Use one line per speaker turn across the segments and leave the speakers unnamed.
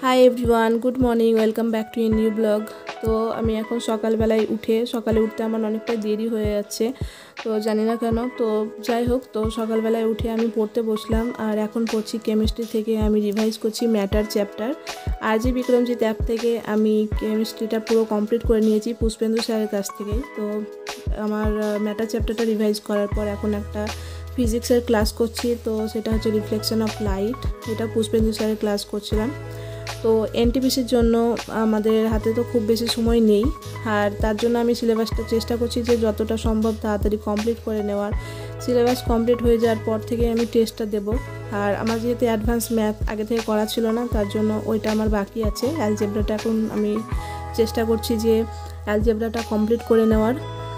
Hi everyone, good morning, welcome back to a new blog. তো আমি এখন সকালবেলায় সকালে উঠতে আমার অনেকটা দেরি হয়ে যাচ্ছে, তো জানি না কেন। তো যাই হোক, তো সকালবেলায় উঠে আমি পড়তে বসলাম, আর এখন পড়ছি কেমিস্ট্রি থেকে। আমি রিভাইজ করছি ম্যাটার চ্যাপ্টার। আর.জি. বিক্রমজিৎ অ্যাপ থেকে আমি কেমিস্ট্রিটা পুরো কমপ্লিট করে নিয়েছি পুষ্পেন্দু স্যারের কাছ থেকেই। তো আমার ম্যাটার চ্যাপ্টারটা রিভাইজ করার পর এখন একটা ফিজিক্সের ক্লাস করছি, তো সেটা হচ্ছে রিফ্লেকশন অফ লাইট। এটা পুষ্পেন্দু স্যারের ক্লাস করছিলাম। তো এনটিপিসির জন্য আমাদের হাতে তো খুব বেশি সময় নেই, আর তার জন্য আমি সিলেবাসটা চেষ্টা করছি যে যতটা সম্ভব তাড়াতাড়ি কমপ্লিট করে নেওয়ার। সিলেবাস কমপ্লিট হয়ে যাওয়ার পর থেকে আমি টেস্টটা দেব। আর আমার যেহেতু অ্যাডভান্স ম্যাথ আগে থেকে করা ছিল না, তার জন্য ওইটা আমার বাকি আছে। অ্যালজেব্রাটা এখন আমি চেষ্টা করছি যে অ্যালজেব্রাটা কমপ্লিট করে নেওয়ার।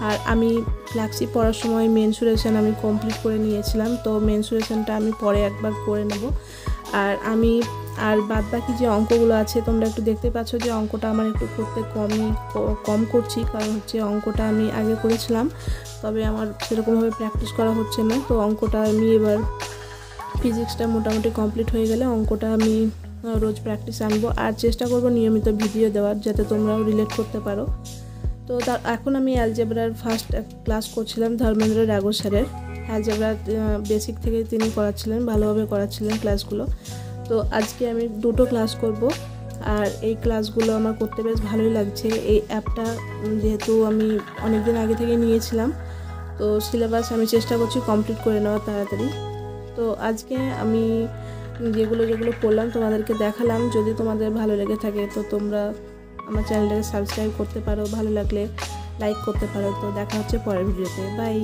আর আমি ফ্ল্যাক্সি পড়ার সময় মেনসুরেশন আমি কমপ্লিট করে নিয়েছিলাম, তো মেনসুরেশনটা আমি পরে একবার করে নেব। আর বাদ বাকি যে অঙ্কগুলো আছে তোমরা একটু দেখতে পাচ্ছ যে অঙ্কটা আমার একটু করতে কম করছি, কারণ হচ্ছে অঙ্কটা আমি আগে করেছিলাম, তবে আমার সেরকমভাবে প্র্যাকটিস করা হচ্ছে না। তো অঙ্কটা আমি এবার ফিজিক্সটা মোটামুটি কমপ্লিট হয়ে গেলে অঙ্কটা আমি রোজ প্র্যাকটিস আনবো, আর চেষ্টা করবো নিয়মিত ভিডিও দেওয়ার, যাতে তোমরাও রিলেট করতে পারো। তো এখন আমি অ্যালজেব্রার ফার্স্ট ক্লাস করছিলাম ধর্মেন্দ্র রাঘব স্যারের। অ্যালজেব্রা বেসিক থেকে তিনি করাচ্ছিলেন, ভালোভাবে করাচ্ছিলেন ক্লাসগুলো। তো আজকে আমি দুটো ক্লাস করব, আর এই ক্লাসগুলো আমার করতে বেশ ভালোই লাগছে। এই অ্যাপটা যেহেতু আমি অনেক দিন আগে থেকে নিয়েছিলাম, তো সিলেবাস আমি চেষ্টা করছি কমপ্লিট করে নেওয়া তাড়াতাড়ি। তো আজকে আমি যেগুলো পড়লাম তোমাদেরকে দেখালাম। যদি তোমাদের ভালো লেগে থাকে তো তোমরা আমার চ্যানেলটাকে সাবস্ক্রাইব করতে পারো, ভালো লাগলে লাইক করতে পারো। তো দেখা হচ্ছে পরের ভিডিওতে, বাই।